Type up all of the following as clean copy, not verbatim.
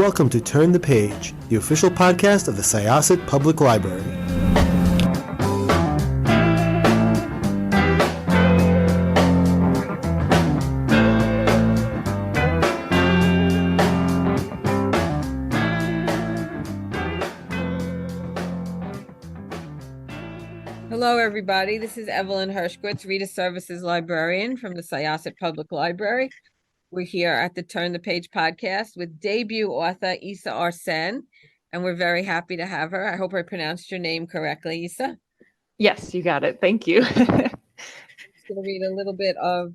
welcome to Turn the Page, the official podcast of the Syosset Public Library. Hello, everybody. This is Evelyn Hershkowitz, Reader Services Librarian from the Syosset Public Library. We're here at the Turn the Page podcast with debut author Isa Arsen, and we're very happy to have her. I hope I pronounced your name correctly, Isa. Yes, you got it. Thank you. I'm just going to read a little bit of,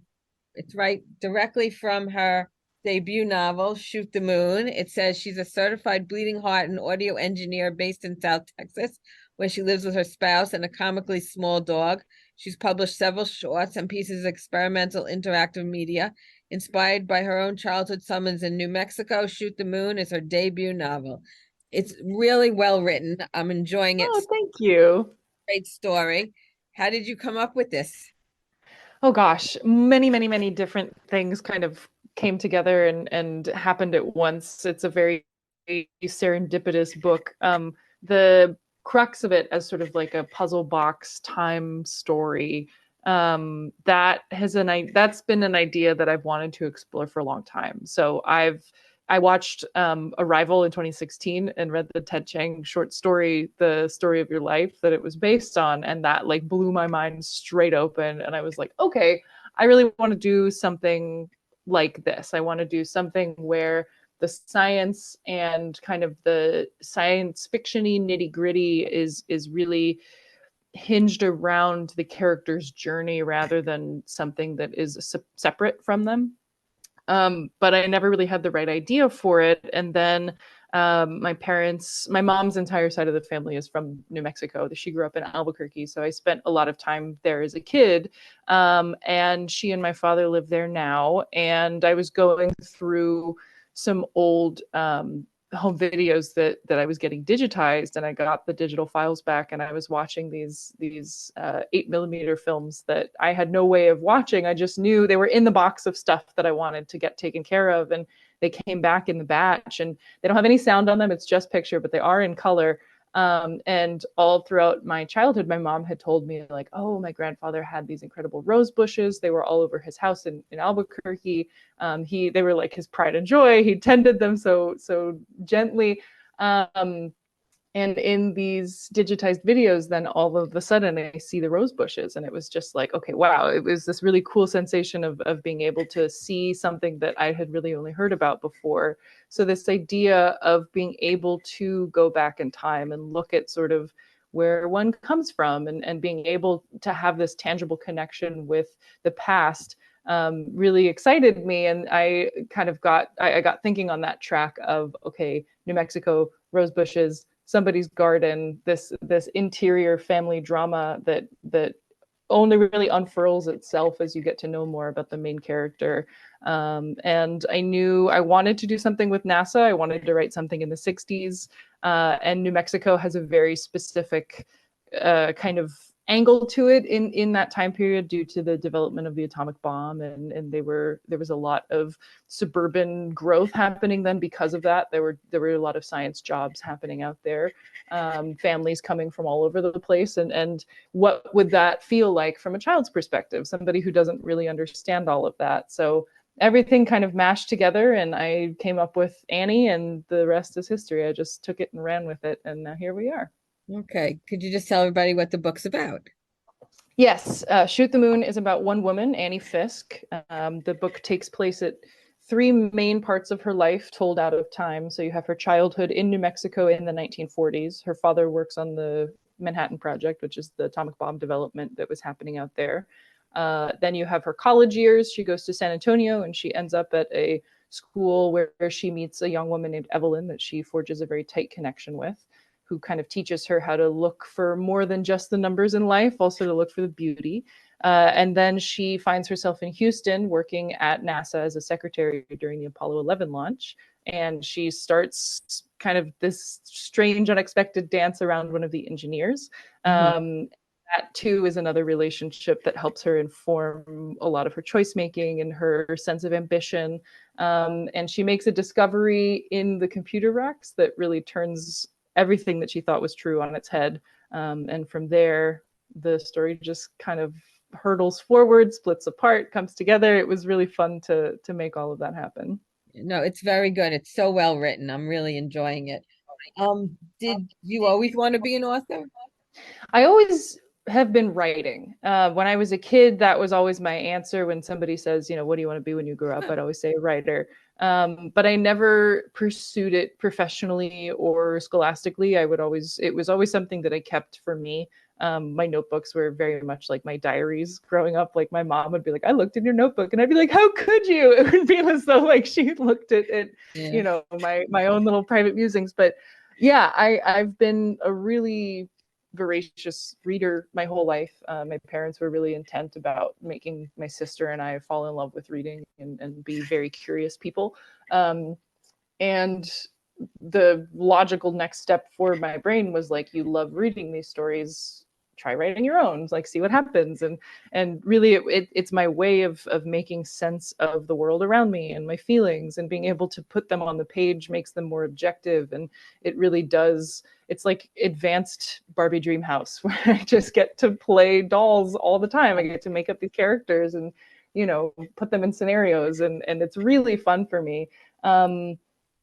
it's right directly from her debut novel, Shoot the Moon. It says she's a certified bleeding heart and audio engineer based in South Texas, where she lives with her spouse and a comically small dog. She's published several shorts and pieces of experimental interactive media. Inspired by her own childhood summers in New Mexico, Shoot the Moon is her debut novel. It's really well written. I'm enjoying it. Oh, thank you. Great story. How did you come up with this? Oh gosh, many different things kind of came together and happened at once. It's a very serendipitous book. The crux of it as sort of like a puzzle box time story, that's been an idea that I've wanted to explore for a long time. So I watched Arrival in 2016 and read the Ted Chiang short story, The Story of Your Life, that it was based on, and that like blew my mind straight open. And I was like, okay, I really want to do something like this. I want to do something where the science and kind of the science fiction-y nitty-gritty is really hinged around the character's journey rather than something that is separate from them. But I never really had the right idea for it. And then my mom's entire side of the family is from New Mexico. She grew up in Albuquerque. So I spent a lot of time there as a kid. And she and my father live there now. And I was going through some old home videos that I was getting digitized, and I got the digital files back, and I was watching these 8mm films that I had no way of watching. I just knew they were in the box of stuff that I wanted to get taken care of, and they came back in the batch, and they don't have any sound on them. It's just picture, but they are in color. And all throughout my childhood, my mom had told me like, oh, my grandfather had these incredible rose bushes. They were all over his house in Albuquerque. They were like his pride and joy. He tended them so gently. And in these digitized videos, then all of a sudden I see the rose bushes, and it was just like, okay, wow. It was this really cool sensation of being able to see something that I had really only heard about before. So this idea of being able to go back in time and look at sort of where one comes from and being able to have this tangible connection with the past really excited me. And I kind of got thinking on that track of, okay, New Mexico, rose bushes, somebody's garden, this interior family drama that only really unfurls itself as you get to know more about the main character. And I knew I wanted to do something with NASA. I wanted to write something in the 60s. And New Mexico has a very specific kind of angle to it in that time period due to the development of the atomic bomb, and there was a lot of suburban growth happening then because of that. There were a lot of science jobs happening out there, families coming from all over the place, and what would that feel like from a child's perspective, somebody who doesn't really understand all of that. So everything kind of mashed together, and I came up with Annie, and the rest is history. I just took it and ran with it, and now here we are. Okay. Could you just tell everybody what the book's about? Yes. Shoot the Moon is about one woman, Annie Fisk. The book takes place at three main parts of her life told out of time. So you have her childhood in New Mexico in the 1940s. Her father works on the Manhattan Project, which is the atomic bomb development that was happening out there. Then you have her college years. She goes to San Antonio, and she ends up at a school where she meets a young woman named Evelyn that she forges a very tight connection with, who kind of teaches her how to look for more than just the numbers in life, also to look for the beauty. And then she finds herself in Houston working at NASA as a secretary during the Apollo 11 launch. And she starts kind of this strange, unexpected dance around one of the engineers. that too is another relationship that helps her inform a lot of her choice making and her sense of ambition. And she makes a discovery in the computer racks that really turns everything that she thought was true on its head. And from there, the story just kind of hurdles forward, splits apart, comes together. It was really fun to make all of that happen. No, it's very good. It's so well written. I'm really enjoying it. Did you always want to be an author? I always have been writing. When I was a kid, that was always my answer. When somebody says, what do you want to be when you grow up? I'd always say a writer. But I never pursued it professionally or scholastically. It was always something that I kept for me. My notebooks were very much like my diaries growing up. Like my mom would be like, I looked in your notebook, and I'd be like, how could you? It would be as though like she looked at it, Yeah. my own little private musings. But yeah, I've been a really voracious reader my whole life. My parents were really intent about making my sister and I fall in love with reading and be very curious people. And the logical next step for my brain was like, you love reading these stories, try writing your own, like see what happens. And really it's my way of making sense of the world around me and my feelings, and being able to put them on the page makes them more objective. And it really does, it's like advanced Barbie dream house where I just get to play dolls all the time. I get to make up these characters and put them in scenarios, and it's really fun for me.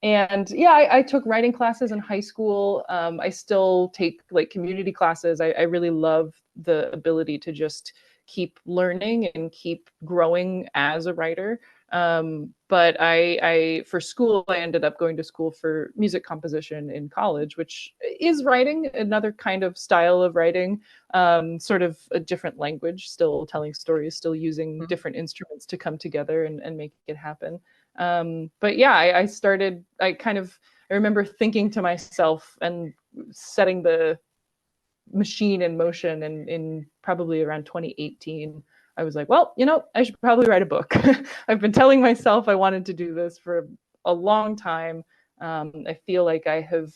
And yeah, I took writing classes in high school. I still take like community classes. I really love the ability to just keep learning and keep growing as a writer. But I for school, I ended up going to school for music composition in college, which is writing, another kind of style of writing, sort of a different language, still telling stories, still using different instruments to come together and make it happen. But yeah, I remember thinking to myself and setting the machine in motion, and in probably around 2018, I was like, well, I should probably write a book. I've been telling myself I wanted to do this for a long time. I feel like I have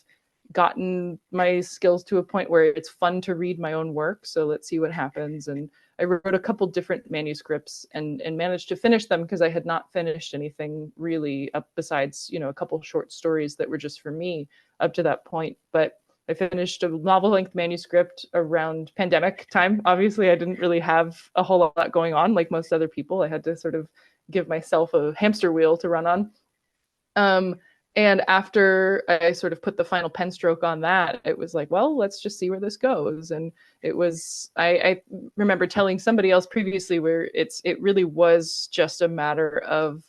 gotten my skills to a point where it's fun to read my own work. So let's see what happens. And I wrote a couple different manuscripts and managed to finish them, because I had not finished anything really up besides, a couple short stories that were just for me up to that point. But I finished a novel-length manuscript around pandemic time. Obviously, I didn't really have a whole lot going on like most other people. I had to sort of give myself a hamster wheel to run on. And after I sort of put the final pen stroke on that, it was like, well, let's just see where this goes. And it was, I remember telling somebody else previously where it really was just a matter of,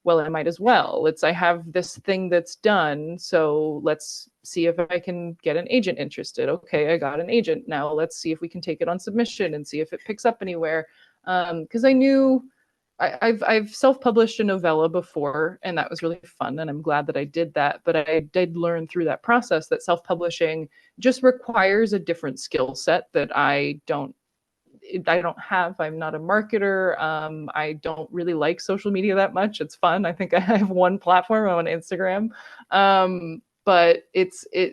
well, I might as well. I have this thing that's done, so let's see if I can get an agent interested. Okay, I got an agent. Now let's see if we can take it on submission and see if it picks up anywhere. Because I knew I've self-published a novella before, and that was really fun, and I'm glad that I did that. But I did learn through that process that self-publishing just requires a different skill set that I don't have. I'm not a marketer. I don't really like social media that much. It's fun. I think I have one platform on Instagram. But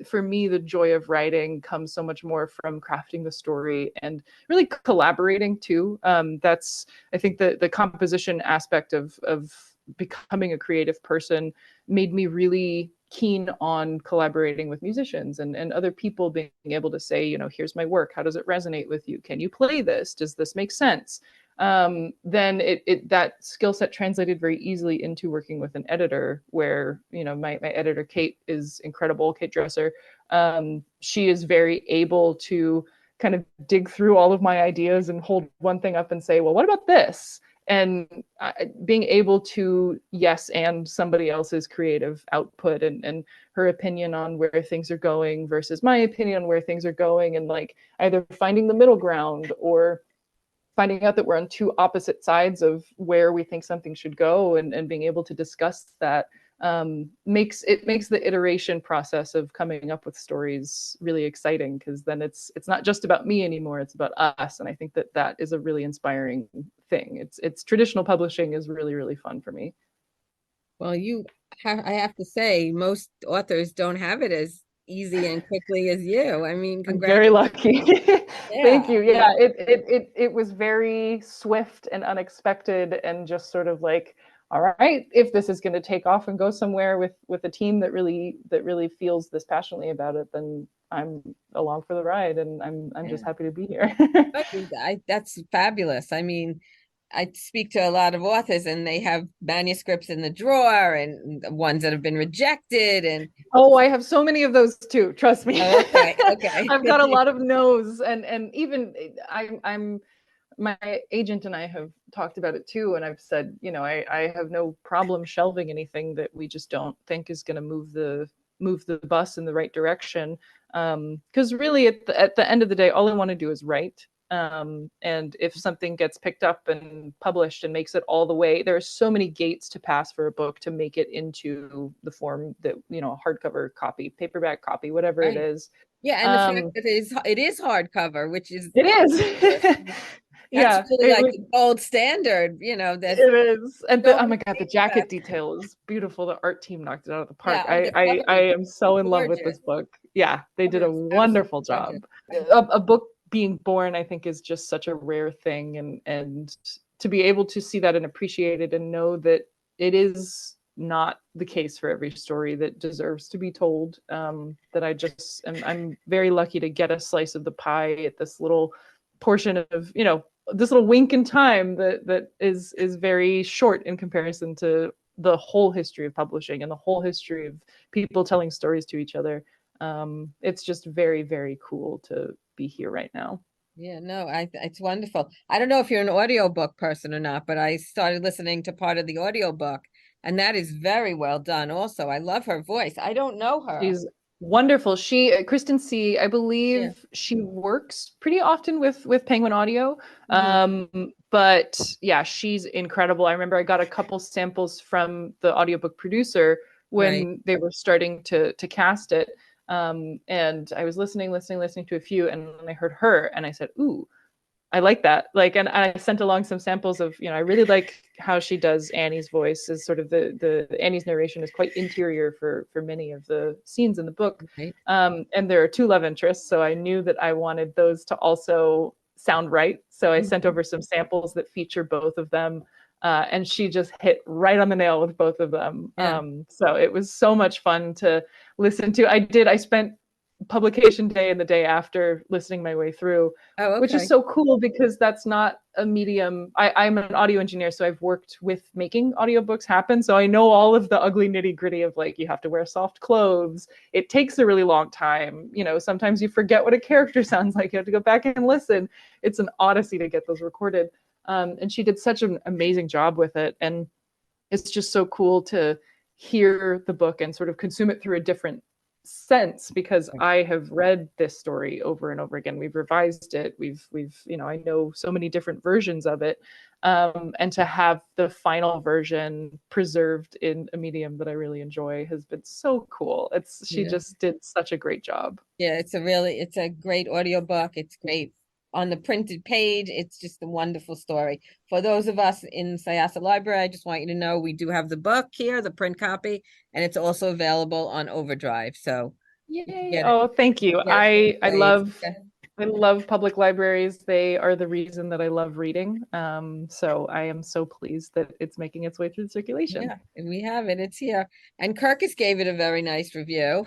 for me, the joy of writing comes so much more from crafting the story and really collaborating too. That's, I think, the composition aspect of becoming a creative person made me really keen on collaborating with musicians and other people, being able to say, here's my work. How does it resonate with you? Can you play this? Does this make sense? Then that skill set translated very easily into working with an editor, where my editor Kate is incredible. Kate Dresser. She is very able to kind of dig through all of my ideas and hold one thing up and say, well, what about this? And being able to and somebody else's creative output and her opinion on where things are going versus my opinion on where things are going, and like either finding the middle ground or finding out that we're on two opposite sides of where we think something should go, and being able to discuss that makes the iteration process of coming up with stories really exciting, because then it's not just about me anymore, it's about us. And I think that is a really inspiring thing. It's traditional publishing is really, really fun for me. Well, I have to say, most authors don't have it as easy and quickly as you. I mean, I'm very lucky. Yeah. Thank you. Yeah, it was very swift and unexpected, and just sort of like, all right, if this is going to take off and go somewhere with a team that really feels this passionately about it, then I'm along for the ride, and I'm just Yeah. happy to be here. That's fabulous. I mean, I speak to a lot of authors and they have manuscripts in the drawer and ones that have been rejected and Oh, I have so many of those too. Trust me. oh, okay. I've got a lot of no's, and even I'm my agent and I have talked about it too, and I've said, I have no problem shelving anything that we just don't think is going to move the bus in the right direction. Because really, at the end of the day, all I want to do is write. And if something gets picked up and published and makes it all the way, there are so many gates to pass for a book to make it into the form that, a hardcover copy, paperback copy, whatever it Right. is. Yeah, and the fact that it is hardcover, which is It is. that's Yeah, really like the gold standard, that's it is. And so oh my much God, the paperback. jacket detail is beautiful. The art team knocked it out of the park. Yeah, oh, the I cover is am so in love with gorgeous. this book. Yeah, they did Cover a is absolutely wonderful gorgeous. job. A book being born, I think, is just such a rare thing, and to be able to see that and appreciate it and know that it is not the case for every story that deserves to be told. That I'm very lucky to get a slice of the pie at this little portion of, this little wink in time that is very short in comparison to the whole history of publishing and the whole history of people telling stories to each other. It's just very, very cool to be here right now. Yeah, no, it's wonderful. I don't know if you're an audiobook person or not, but I started listening to part of the audiobook, and that is very well done also. I love her voice. I don't know her. She's wonderful. Kristen C, I Yeah. believe she works pretty often with Penguin Audio. Mhm. But yeah, she's incredible. I remember I got a couple samples from the audiobook producer Right. when they were starting to cast it. And I was listening to a few, and then I heard her, and I said, "Ooh, I like that." Like, and I sent along some samples of, I really like how she does Annie's voice. Is sort of the Annie's narration is quite interior for many of the scenes in the book. Right. And there are two love interests, so I knew that I wanted those to also sound right. So I sent over some samples that feature both of them. And she just hit right on the nail with both of them. Yeah. So it was so much fun to listen to. I spent publication day and the day after listening my way through, Oh, which is okay. so cool because that's not a medium. I'm an audio engineer, so I've worked with making audiobooks happen. So I know all of the ugly nitty gritty of, like, you have to wear soft clothes. It takes a really long time. Sometimes you forget what a character sounds like. You have to go back and listen. It's an odyssey to get those recorded. And she did such an amazing job with it. And it's just so cool to hear the book and sort of consume it through a different sense, because I have read this story over and over again. We've revised it. We've I know so many different versions of it. And to have the final version preserved in a medium that I really enjoy has been so cool. She Yeah. just did such a great job. Yeah, it's a great audiobook. It's great on the printed page. It's just a wonderful story. For those of us in Syosset Library, I just want you to know we do have the book here, the print copy, and it's also available on Overdrive. So you can Yay. get it. Oh, thank you. Get it both ways. Yeah. I love public libraries. They are the reason that I love reading. So I am so pleased that it's making its way through circulation. Yeah, and we have it. It's here. And Kirkus gave it a very nice review.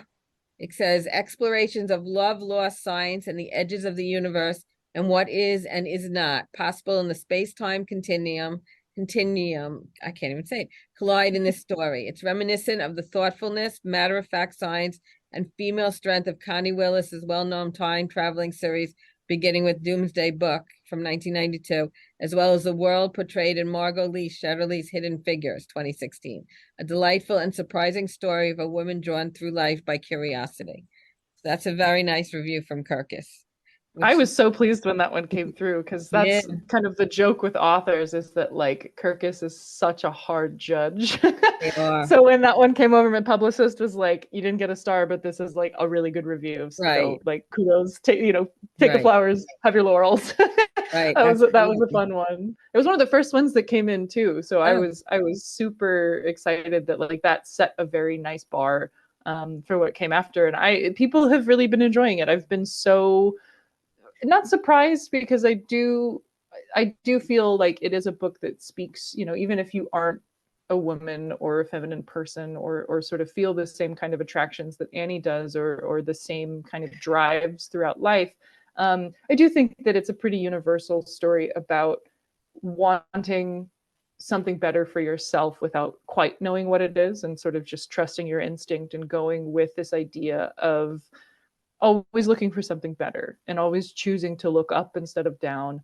It says explorations of love, lost science, and the edges of the universe, and what is and is not possible in the space-time continuum. I can't even say it. Collide in this story. It's reminiscent of the thoughtfulness, matter-of-fact science, and female strength of Connie Willis's well-known time traveling series, beginning with Doomsday Book from 1992, as well as the world portrayed in Margot Lee Shetterly's Hidden Figures, 2016. A delightful and surprising story of a woman drawn through life by curiosity. So that's a very nice review from Kirkus. I was so pleased when that one came through, because Yeah, that's kind of the joke with authors, is that, like, Kirkus is such a hard judge. they are. So when that one came over, my publicist was like, "You didn't get a star, but this is like a really good review. Right. So, like, kudos. Take the Right. flowers, have your laurels." Right. That was a fun one. It was one of the first ones that came in too. So I Oh, was super excited that, like, that set a very nice bar for what came after. And people have really been enjoying it. I've been so not surprised, because I do feel like it is a book that speaks, even if you aren't a woman or a feminine person, or sort of feel the same kind of attractions that Annie does, or the same kind of drives throughout life. I do think that it's a pretty universal story about wanting something better for yourself without quite knowing what it is, and sort of just trusting your instinct and going with this idea of always looking for something better and always choosing to look up instead of down.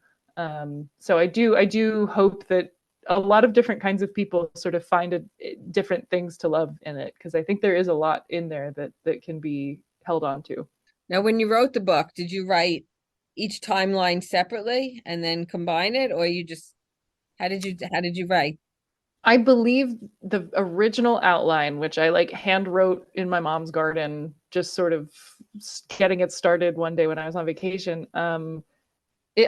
So I do hope that a lot of different kinds of people sort of find different things to love in it, because I think there is a lot in there that can be held on to. Now, when you wrote the book, did you write each timeline separately and then combine it, or you just how did you write? I believe the original outline, which I hand wrote in my mom's garden, just sort of getting it started one day when I was on vacation.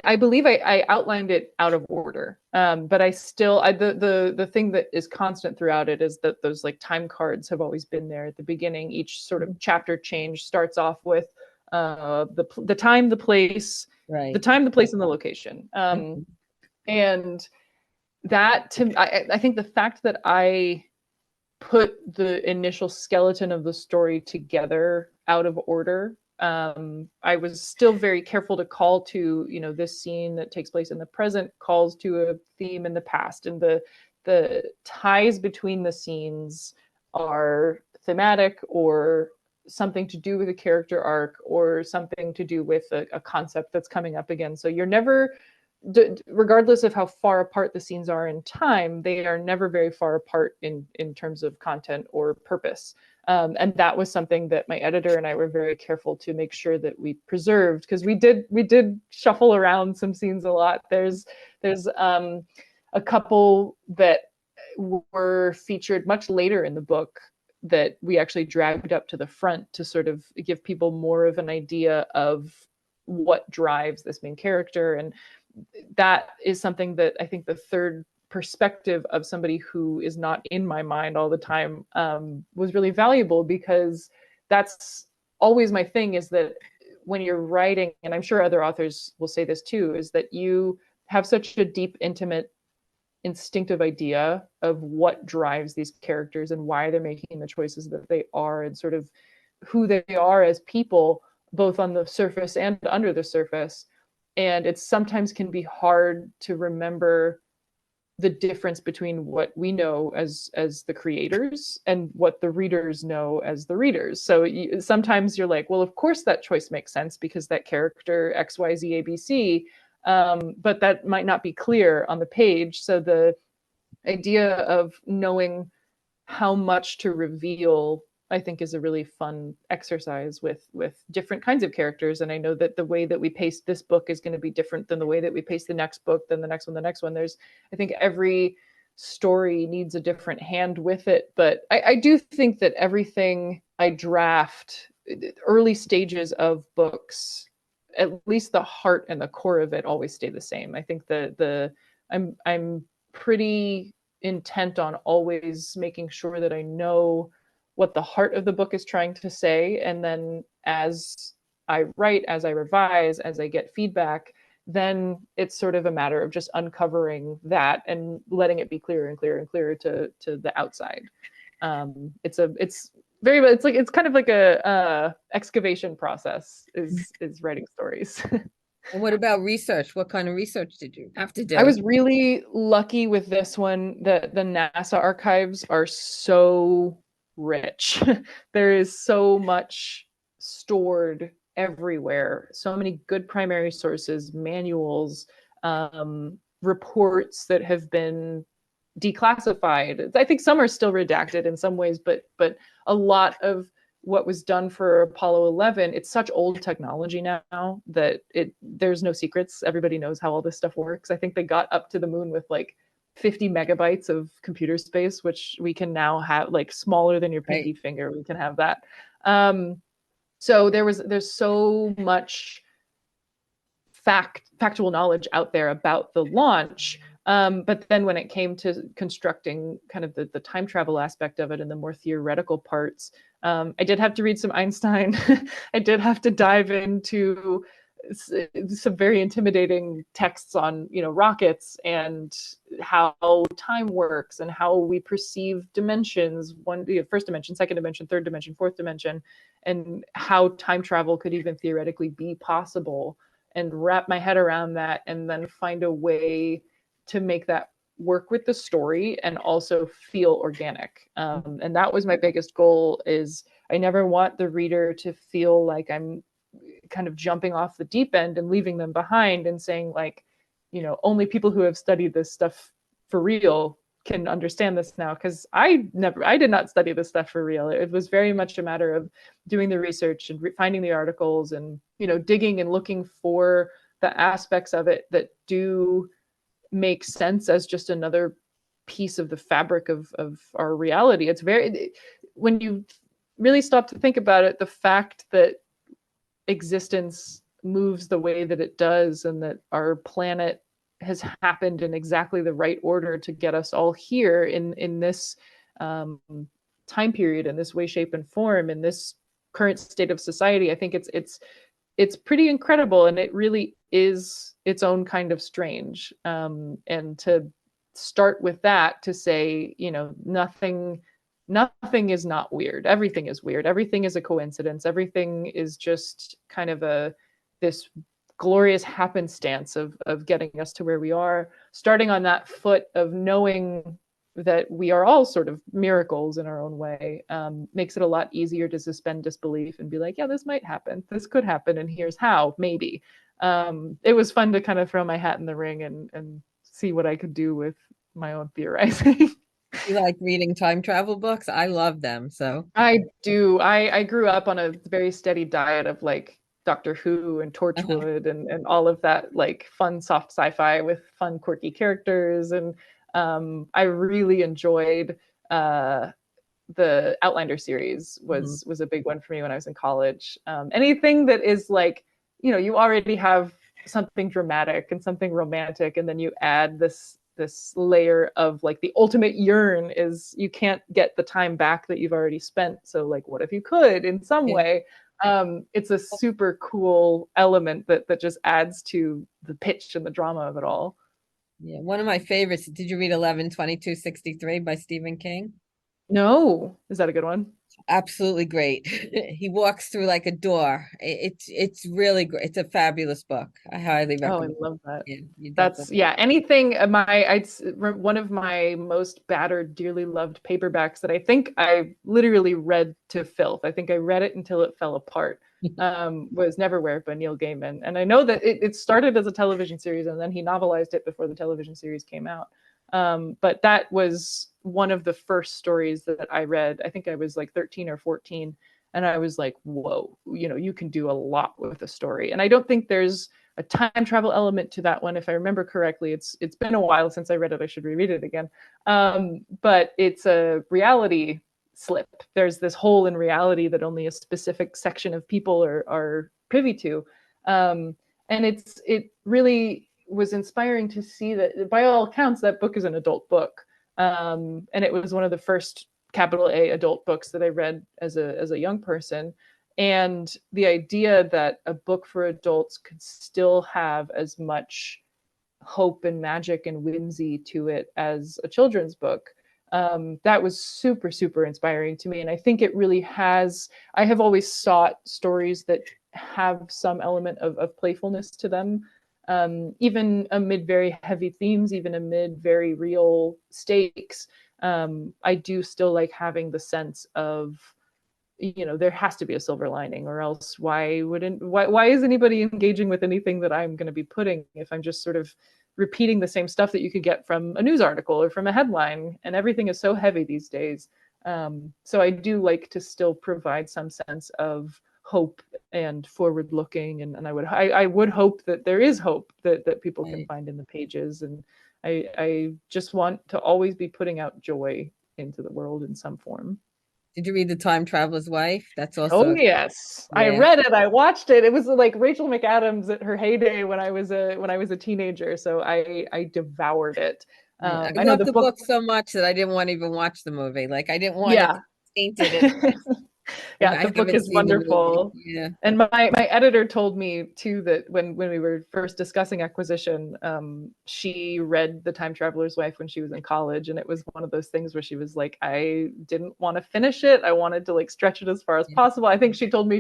I believe I outlined it out of order, but the thing that is constant throughout it is that those time cards have always been there at the beginning. Each sort of chapter change starts off with the time, the place, Right. the time, the place, and the location, and that I think the fact that I put the initial skeleton of the story together out of order, I was still very careful to call to, this scene that takes place in the present calls to a theme in the past, and the ties between the scenes are thematic, or something to do with a character arc, or something to do with a concept that's coming up again. So you're never, regardless of how far apart the scenes are in time, they are never very far apart in terms of content or purpose. And that was something that my editor and I were very careful to make sure that we preserved, because we did shuffle around some scenes a lot. There's a couple that were featured much later in the book that we actually dragged up to the front to sort of give people more of an idea of what drives this main character. And that is something that I think the third perspective of somebody who is not in my mind all the time was really valuable, because that's always my thing, is that when you're writing, and I'm sure other authors will say this too, is that you have such a deep, intimate, instinctive idea of what drives these characters and why they're making the choices that they are, and sort of who they are as people, both on the surface and under the surface. And it sometimes can be hard to remember the difference between what we know as the creators and what the readers know as the readers. So sometimes you're like, well, of course that choice makes sense because that character XYZ ABC, but that might not be clear on the page. So the idea of knowing how much to reveal, I think, is a really fun exercise with different kinds of characters. And I know that the way that we pace this book is going to be different than the way that we pace the next book, then the next one. I think every story needs a different hand with it. But I do think that everything I draft, early stages of books, at least the heart and the core of it always stay the same. I think I'm pretty intent on always making sure that I know what the heart of the book is trying to say. And then as I write, as I revise, as I get feedback, then it's sort of a matter of just uncovering that and letting it be clearer and clearer and clearer to the outside. It's kind of like a excavation process is writing stories. And what about research? What kind of research did you have to do? I was really lucky with this one. The NASA archives are so rich. There is so much stored everywhere. So many good primary sources, manuals, reports that have been declassified. I think some are still redacted in some ways, but a lot of what was done for Apollo 11, it's such old technology now that there's no secrets. Everybody knows how all this stuff works. I think they got up to the moon with 50 megabytes of computer space, which we can now have, smaller than your pinky finger. We can have that. So there's so much factual knowledge out there about the launch. But then when it came to constructing kind of the time travel aspect of it and the more theoretical parts, I did have to read some Einstein. I did have to dive into some very intimidating texts on, rockets and how time works and how we perceive dimensions, first dimension, second dimension, third dimension, fourth dimension, and how time travel could even theoretically be possible, and wrap my head around that and then find a way to make that work with the story and also feel organic. And that was my biggest goal. Is I never want the reader to feel like I'm kind of jumping off the deep end and leaving them behind and saying, like, only people who have studied this stuff for real can understand this now. Because I did not study this stuff for real. It was very much a matter of doing the research and finding the articles and, digging and looking for the aspects of it that do make sense as just another piece of the fabric of our reality. It's when you really stop to think about it, the fact that existence moves the way that it does and that our planet has happened in exactly the right order to get us all here in this time period, in this way, shape, and form, in this current state of society. I think it's pretty incredible, and it really is its own kind of strange. And to start with that, to say, nothing is not weird. Everything is weird. Everything is a coincidence. Everything is just kind of this glorious happenstance of getting us to where we are, starting on that foot of knowing that we are all sort of miracles in our own way, makes it a lot easier to suspend disbelief and be like, yeah, this might happen. This could happen. And here's how, maybe. It was fun to kind of throw my hat in the ring and see what I could do with my own theorizing. You like reading time travel books? I love them. So I do. I grew up on a very steady diet of like Doctor Who and Torchwood and all of that, like fun soft sci-fi with fun quirky characters. And I really enjoyed the Outlander series was a big one for me when I was in college. Anything that is like, you already have something dramatic and something romantic, and then you add this layer of like the ultimate yearn is you can't get the time back that you've already spent. So like, what if you could in some way? It's a super cool element that just adds to the pitch and the drama of it all. Yeah, one of my favorites. Did you read 11/22/63 by Stephen King? No, is that a good one? Absolutely great. He walks through like a door. It's really great. It's a fabulous book. I highly Oh, I recommend. love that. Yeah, you That's definitely. anything. One of my most battered, dearly loved paperbacks that I think I literally read to filth. I think I read it until it fell apart. Was Neverwhere by Neil Gaiman, and I know that it started as a television series and then he novelized it before the television series came out. But that was one of the first stories that I read. I think I was like 13 or 14, and I was like, whoa, you can do a lot with a story. And I don't think there's a time travel element to that one, if I remember correctly. It's been a while since I read it. I should reread it again. But it's a reality slip. There's this hole in reality that only a specific section of people are privy to. And it really was inspiring to see that, by all accounts, that book is an adult book. And it was one of the first capital A adult books that I read as a young person. And the idea that a book for adults could still have as much hope and magic and whimsy to it as a children's book, that was super, super inspiring to me. And I think it really has, I have always sought stories that have some element of playfulness to them, even amid very heavy themes, even amid very real stakes. I do still like having the sense of, there has to be a silver lining, or else why is anybody engaging with anything that I'm going to be putting if I'm just sort of repeating the same stuff that you could get from a news article or from a headline? And everything is so heavy these days. So I do like to still provide some sense of hope and forward looking, and I would hope that there is hope that people can find in the pages. And I just want to always be putting out joy into the world in some form. Did you read The Time Traveler's Wife? That's Oh also, yes, I yeah. read it. I watched it. It was like Rachel McAdams at her heyday when I was a teenager. So I devoured it. Yeah. I I know loved the the book. book so much that I didn't want to even watch the movie. Like I didn't want it Yeah, tainted in my head. And yeah, I the book haven't is seen the movie. wonderful. Yeah. And my editor told me too that when we were first discussing acquisition, she read The Time Traveler's Wife when she was in college, and it was one of those things where she was like, I didn't want to finish it. I wanted to like stretch it as far as Yeah. possible. I think she told me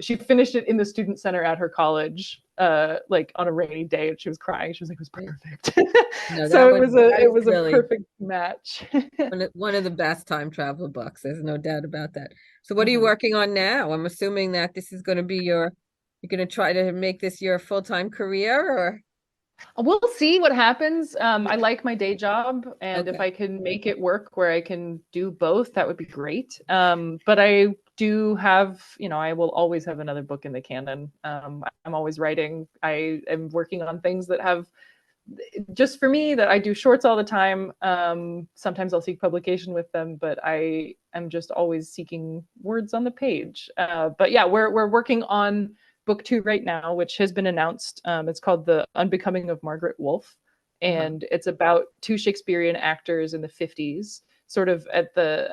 she finished it in the student center at her college, like on a rainy day, and she was crying. She was like, "It was perfect." No, So that it is was a really perfect match. one of the best time travel books. There's no doubt about that. So what are you Mhm. working on now? I'm assuming that this is going to be you're going to try to make this your full-time career or We'll see what happens. I like my day job, and if okay. I can make it work where I can do both, that would be great. But I do have, I will always have another book in the canon. I'm always writing. I am working on things that have just for me that I do shorts all the time. Sometimes I'll seek publication with them, but I am just always seeking words on the page. But yeah, we're working on book 2 right now, which has been announced. It's called The Unbecoming of Margaret Wolfe, Uh-huh. and it's about two Shakespearean actors in the 50s, sort of at the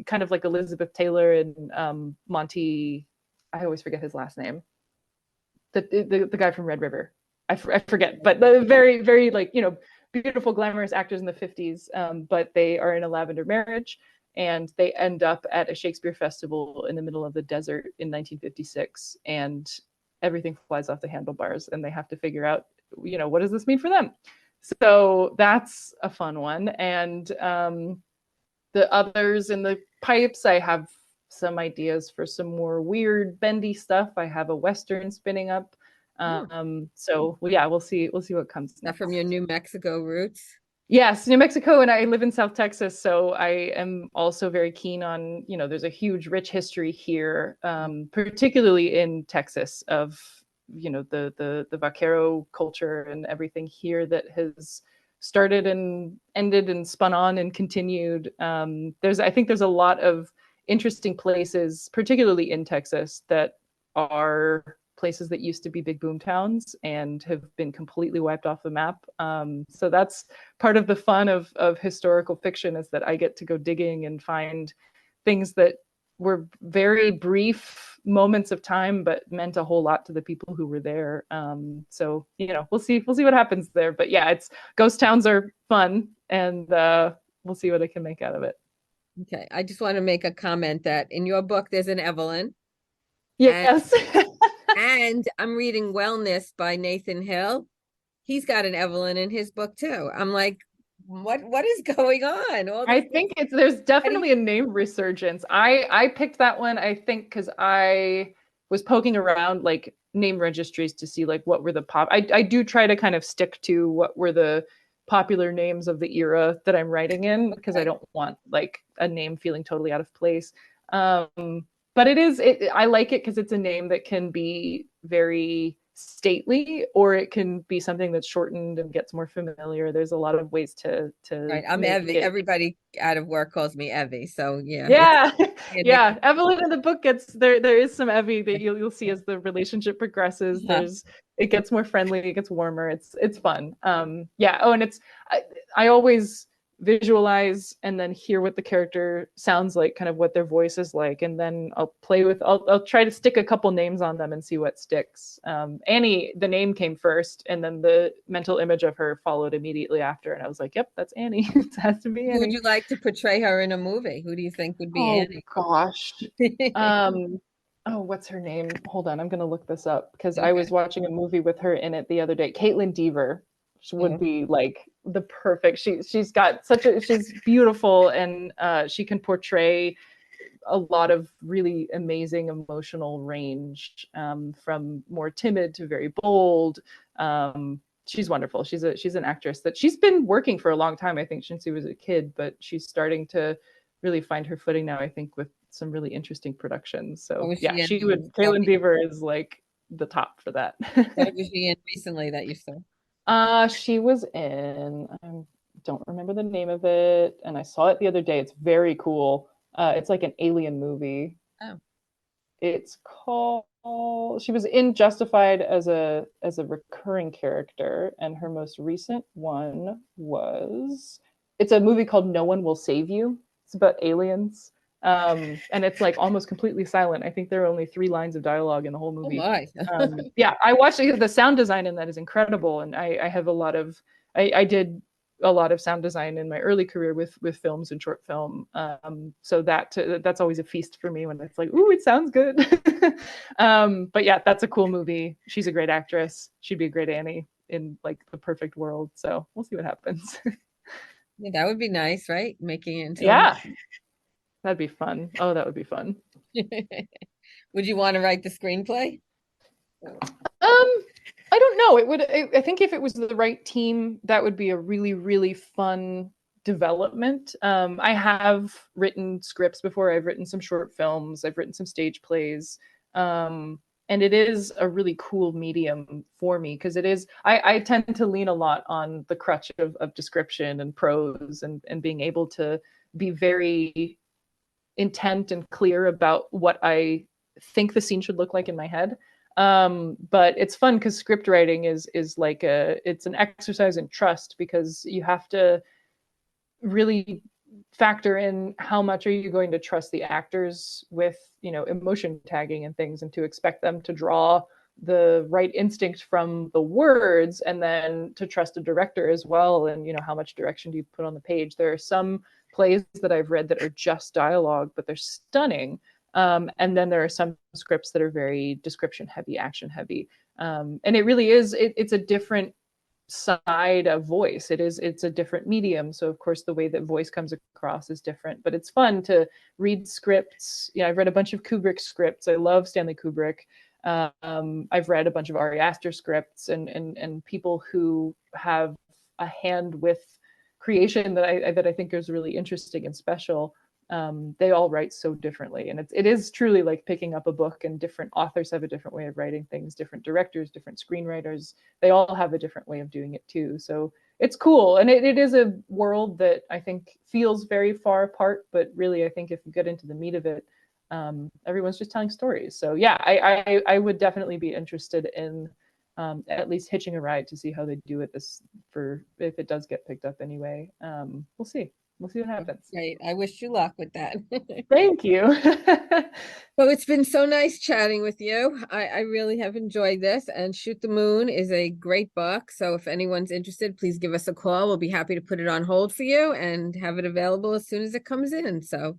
kind of like Elizabeth Taylor and Monty. I always forget his last name. The guy from Red River. I forget, but the very very like beautiful glamorous actors in the 50s, but they are in a lavender marriage, and they end up at a Shakespeare festival in the middle of the desert in 1956, and everything flies off the handlebars, and they have to figure out what does this mean for them. So that's a fun one, and the others in the pipes, I have some ideas for some more weird bendy stuff. I have a western spinning up. Hmm. So well, yeah, we'll see what comes That from your next. New Mexico roots. Yes, New Mexico, and I live in South Texas, so I am also very keen on, there's a huge rich history here, particularly in Texas of, the vaquero culture and everything here that has started and ended and spun on and continued. I think there's a lot of interesting places, particularly in Texas, that are places that used to be big boom towns and have been completely wiped off the map. So that's part of the fun of historical fiction, is that I get to go digging and find things that were very brief moments of time, but meant a whole lot to the people who were there. So we'll see what happens there. But yeah, it's ghost towns are fun, and we'll see what I can make out of it. Okay. I just want to make a comment that in your book there's an Evelyn and Yes. and I'm reading Wellness by Nathan Hill. He's got an Evelyn in his book too. I'm like, what is going on? All I these think there's definitely a name resurgence. I picked that one, I think, because I was poking around like name registries to see like what were the I do try to kind of stick to what were the popular names of the era that I'm writing in, because I okay. don't want like a name feeling totally out of place. But I like it because it's a name that can be very stately, or it can be something that's shortened and gets more familiar. There's a lot of ways to Right. I'm make Evie. it. Everybody out of work calls me Evie. So yeah, it's Yeah. a Yeah, nickname. Evelyn in the book gets there is some Evie that you'll see as the relationship progresses. Uh-huh. It gets more friendly, it gets warmer. It's fun. Yeah. Oh, and I always visualize and then hear what the character sounds like, kind of what their voice is like, and then I'll try to stick a couple names on them and see what sticks. Annie, the name came first, and then the mental image of her followed immediately after, and I was like, yep, that's Annie. It has to be Who would Annie. you like to portray her in a movie? Who do you think would be Oh Annie? gosh. Um, oh, what's her name? Hold on, I'm gonna look this up because I was Okay. watching a movie with her in it the other day. Caitlin Dever. She would Oh, be like the perfect. She's beautiful, and she can portray a lot of really amazing emotional range, from more timid to very bold. She's wonderful. She's an actress that she's been working for a long time, I think, since she was a kid, but she's starting to really find her footing now, I think, with some really interesting productions. what So was yeah, she in? Caitlin Deaver is like the top for that. What was she in recently that you saw? She was in, I don't remember the name of it, and I saw it the other day. It's very cool. It's like an alien movie. Oh. It's called. She was in Justified as a recurring character, and her most recent one was. It's a movie called No One Will Save You. It's about aliens, and it's like almost completely silent. I think there are only 3 lines of dialogue in the whole Oh movie. my. Yeah, I watched it. The sound design in that is incredible, and I have a lot of. I did a lot of sound design in my early career with films and short film. So that's always a feast for me when it's like, ooh, it sounds good. But yeah, that's a cool movie. She's a great actress. She'd be a great Annie in like the perfect world. So we'll see what happens. Yeah, that would be nice, right? Making it into Yeah, that'd be fun. Oh, that would be fun. Would you want to write the screenplay? I don't know. It would. I think if it was the right team, that would be a really, really fun development. I have written scripts before. I've written some short films. I've written some stage plays. And it is a really cool medium for me because it is. I tend to lean a lot on the crutch of description and prose and being able to be very intent and clear about what I think the scene should look like in my head. But it's fun because script writing is like it's an exercise in trust because you have to really factor in how much are you going to trust the actors with emotion tagging and things, and to expect them to draw the right instinct from the words, and then to trust a director as well, and how much direction do you put on the page. There are some plays that I've read that are just dialogue but they're stunning. And then there are some scripts that are very description heavy, action heavy. And it really is, it's a different side of voice. It's a different medium. So of course the way that voice comes across is different, but it's fun to read scripts. I've read a bunch of Kubrick scripts. I love Stanley Kubrick. I've read a bunch of Ari Aster scripts and people who have a hand with creation that I think is really interesting and special. They all write so differently, and it is truly like picking up a book, and different authors have a different way of writing things, different directors, different screenwriters, they all have a different way of doing it too. So it's cool, and it is a world that I think feels very far apart, but really I think if you get into the meat of it, everyone's just telling stories. So yeah, I would definitely be interested in at least hitching a ride to see how they do it if it does get picked up anyway. We'll see what happens. Great. I wish you luck with that. Thank you. So it's been so nice chatting with you. I really have enjoyed this, and Shoot the Moon is a great book. So if anyone's interested, please give us a call. We'll be happy to put it on hold for you and have it available as soon as it comes in. So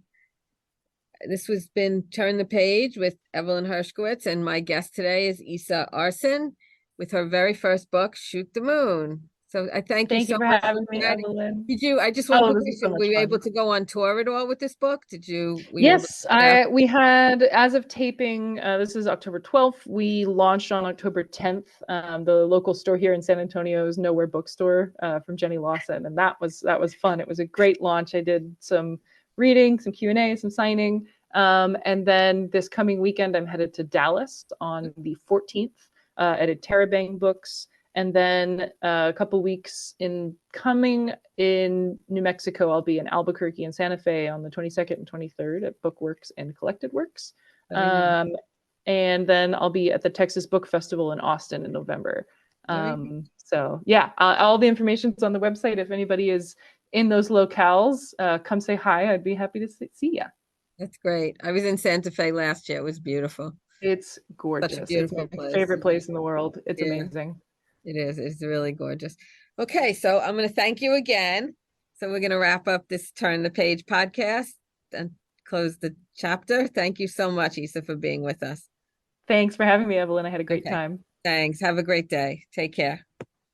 this has been Turn the Page with Evelyn Hershkowitz, and my guest today is Isa Arson with her very first book, Shoot the Moon. So I thank you so for much having me, Evelyn. I just want to this is so much were you fun. able to go on tour at all with this book? Yes, we had, as of taping, this is October 12th. We launched on October 10th. The local store here in San Antonio is Nowhere Bookstore from Jenny Lawson, and that was fun. It was a great launch. I did some reading, some Q&A, some signing, and then this coming weekend I'm headed to Dallas on the 14th at Terabang Books. And then a couple weeks in New Mexico, I'll be in Albuquerque and Santa Fe on the 22nd and 23rd at Bookworks and Collected Works. And then I'll be at the Texas Book Festival in Austin in November. So yeah, all the information's on the website. If anybody is in those locales, come say hi. I'd be happy to see you. That's great. I was in Santa Fe last year. It was beautiful. It's gorgeous. It's my favorite place in the world. It's amazing. It is. It's really gorgeous. Okay, so I'm going to thank you again. So we're going to wrap up this Turn the Page podcast and close the chapter. Thank you so much, Isa, for being with us. Thanks for having me, Evelyn. I had a great time. Thanks. Have a great day. Take care.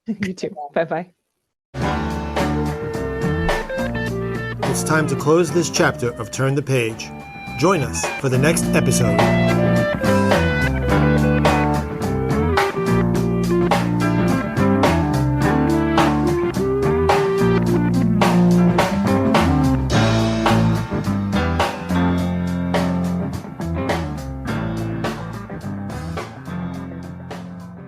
You too. Bye-bye. It's time to close this chapter of Turn the Page. Join us for the next episode.